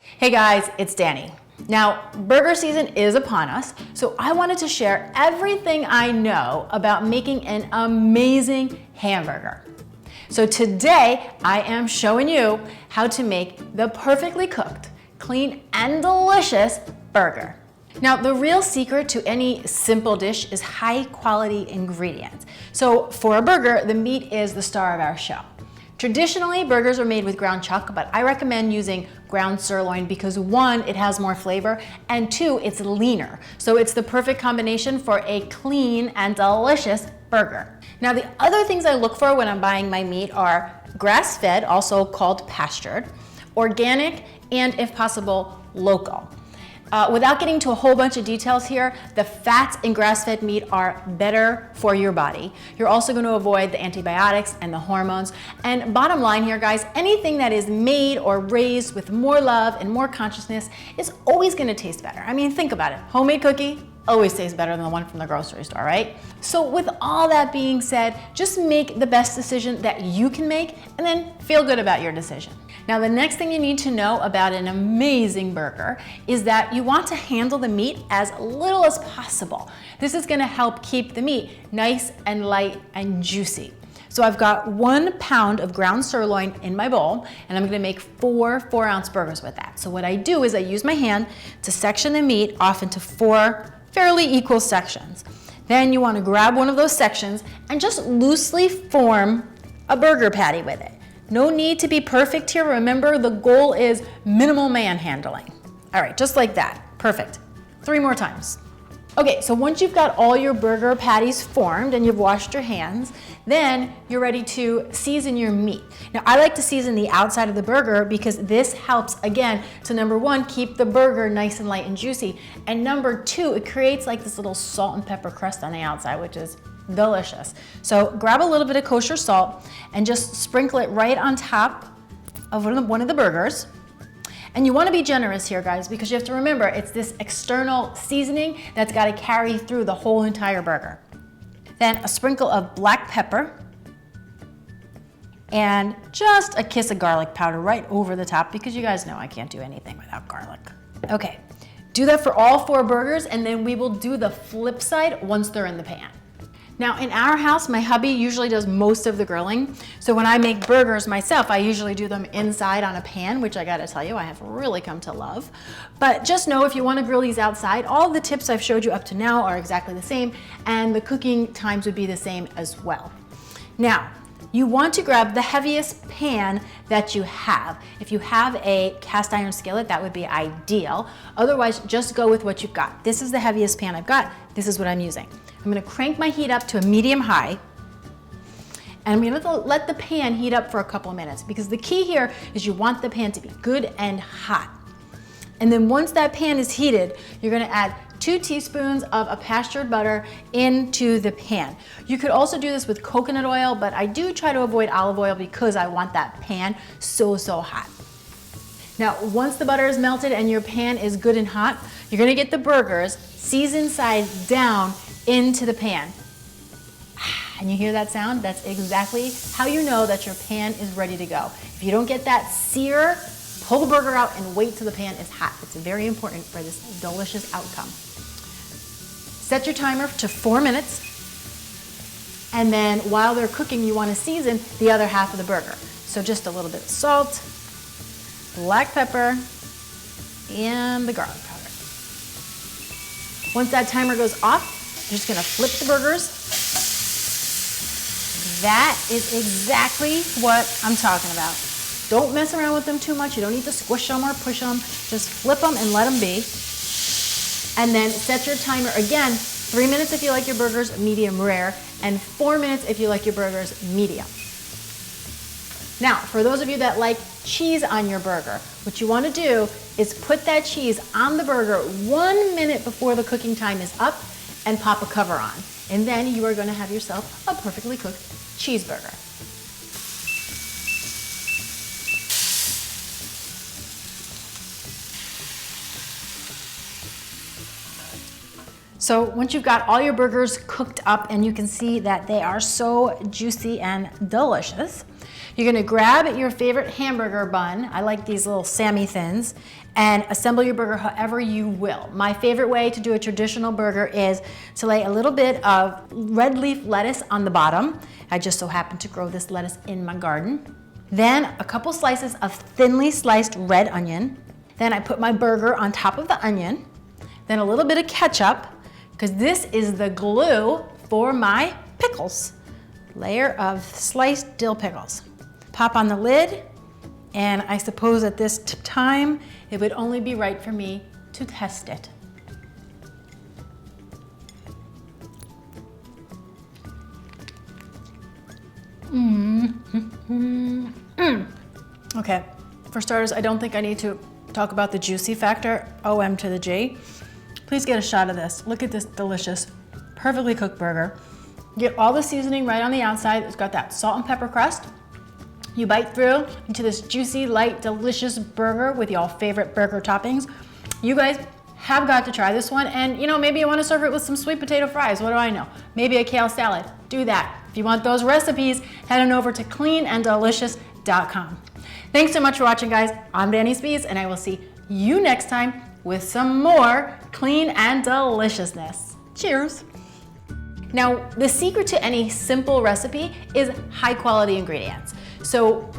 Hey guys, it's Danny. Now, burger season is upon us, so I wanted to share everything I know about making an amazing hamburger. So today, I am showing you how to make the perfectly cooked, clean, and delicious burger. Now, the real secret to any simple dish is high quality ingredients. So for a burger, the meat is the star of our show. Traditionally, burgers are made with ground chuck, but I recommend using ground sirloin because one, it has more flavor, and two, it's leaner. So it's the perfect combination for a clean and delicious burger. Now, the other things I look for when I'm buying my meat are grass-fed, also called pastured, organic, and if possible, local. Without getting to a whole bunch of details here, the fats in grass-fed meat are better for your body. You're also going to avoid the antibiotics and the hormones. And bottom line here, guys, anything that is made or raised with more love and more consciousness is always going to taste better. I mean, think about it. Homemade cookie always tastes better than the one from the grocery store, right? So with all that being said, just make the best decision that you can make and then feel good about your decision. Now, the next thing you need to know about an amazing burger is that you want to handle the meat as little as possible. This is gonna help keep the meat nice and light and juicy. So I've got 1 pound of ground sirloin in my bowl, and I'm gonna make 4 4-ounce burgers with that. So what I do is I use my hand to section the meat off into 4 fairly equal sections. Then you wanna grab one of those sections and just loosely form a burger patty with it. No need to be perfect here. Remember, the goal is minimal manhandling. All right, just like that. Perfect. 3 more times. Okay, so once you've got all your burger patties formed and you've washed your hands, then you're ready to season your meat. Now, I like to season the outside of the burger because this helps, again, to number 1, keep the burger nice and light and juicy. And number 2, it creates like this little salt and pepper crust on the outside, which is delicious. So grab a little bit of kosher salt and just sprinkle it right on top of one of the burgers. And you want to be generous here, guys, because you have to remember it's this external seasoning that's got to carry through the whole entire burger. Then a sprinkle of black pepper and just a kiss of garlic powder right over the top because you guys know I can't do anything without garlic. Okay, do that for all 4 burgers and then we will do the flip side once they're in the pan. Now in our house, my hubby usually does most of the grilling. So when I make burgers myself, I usually do them inside on a pan, which I gotta tell you, I have really come to love. But just know if you wanna grill these outside, all the tips I've showed you up to now are exactly the same, and the cooking times would be the same as well. Now, you want to grab the heaviest pan that you have. If you have a cast iron skillet, that would be ideal. Otherwise, just go with what you've got. This is the heaviest pan I've got. This is what I'm using. I'm gonna crank my heat up to a medium high, and I'm gonna let the pan heat up for a couple of minutes because the key here is you want the pan to be good and hot. And then once that pan is heated, you're gonna add 2 teaspoons of a pastured butter into the pan. You could also do this with coconut oil, but I do try to avoid olive oil because I want that pan so hot. Now, once the butter is melted and your pan is good and hot, you're gonna get the burgers seasoned side down into the pan. And you hear that sound? That's exactly how you know that your pan is ready to go. If you don't get that sear, pull the burger out and wait till the pan is hot. It's very important for this delicious outcome. Set your timer to 4 minutes, and then while they're cooking, you want to season the other half of the burger. So just a little bit of salt, black pepper, and the garlic powder. Once that timer goes off, you're just gonna flip the burgers. That is exactly what I'm talking about. Don't mess around with them too much. You don't need to squish them or push them. Just flip them and let them be. And then set your timer again, 3 minutes if you like your burgers medium rare, and 4 minutes if you like your burgers medium. Now, for those of you that like cheese on your burger, what you want to do is put that cheese on the burger 1 minute before the cooking time is up and pop a cover on. And then you are going to have yourself a perfectly cooked cheeseburger. So once you've got all your burgers cooked up and you can see that they are so juicy and delicious, you're gonna grab your favorite hamburger bun. I like these little Sammy Thins, and assemble your burger however you will. My favorite way to do a traditional burger is to lay a little bit of red leaf lettuce on the bottom. I just so happen to grow this lettuce in my garden. Then a couple slices of thinly sliced red onion. Then I put my burger on top of the onion. Then a little bit of ketchup, because this is the glue for my pickles. Layer of sliced dill pickles. Pop on the lid, and I suppose at this time, it would only be right for me to test it. Okay, for starters, I don't think I need to talk about the juicy factor, OM to the G. Please get a shot of this. Look at this delicious, perfectly cooked burger. Get all the seasoning right on the outside. It's got that salt and pepper crust. You bite through into this juicy, light, delicious burger with your favorite burger toppings. You guys have got to try this one, and maybe you want to serve it with some sweet potato fries. What do I know? Maybe a kale salad. Do that. If you want those recipes, head on over to cleananddelicious.com. Thanks so much for watching, guys. I'm Danny Spees, and I will see you next time with some more clean and deliciousness. Cheers. Now, the secret to any simple recipe is high quality ingredients. So